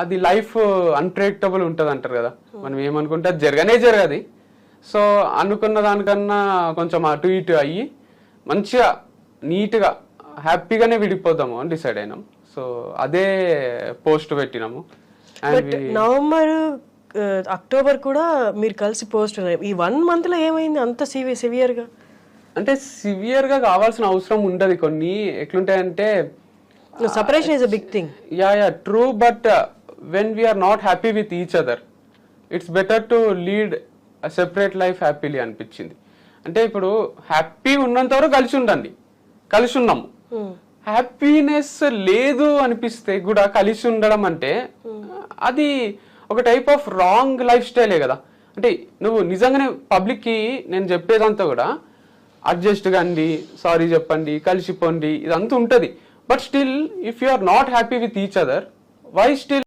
అది life unpredictable ఉంటుంది అంటారు కదా, మనం ఏమనుకుంటే అది జరగది. సో అనుకున్న దానికన్నా కొంచెం అటు ఇటు అయ్యి మంచిగా నీట్గా హ్యాపీగానే విడిపోదాము అని డిసైడ్ అయినాం. సో అదే పోస్ట్ పెట్టినాము. బట్ నవంబర్ అక్టోబర్ కూడా మీరు కలిసి పోస్ట్ ఈ 1 month లో ఏమైంది అంత సివియర్గా? అంటే సివియర్గా కావాల్సిన అవసరం ఉండదు. కొన్ని ఎట్లుంటాయంటే separation is a big thing. Ya true, but when we are not happy with each other it's better to lead separate life happily అనిపించింది. అంటే ఇప్పుడు హ్యాపీ ఉన్నంత వరకు కలిసి ఉన్నాము. హ్యాపీనెస్ లేదు అనిపిస్తే కూడా కలిసి ఉండడం అంటే అది ఒక టైప్ ఆఫ్ రాంగ్ లైఫ్ స్టైలే కదా. అంటే నువ్వు నిజంగానే పబ్లిక్కి నేను చెప్పేదంతా కూడా అడ్జస్ట్ కండి, సారీ చెప్పండి, కలిసిపోండి, ఇదంతా ఉంటుంది. But still if you are not happy with each other, why still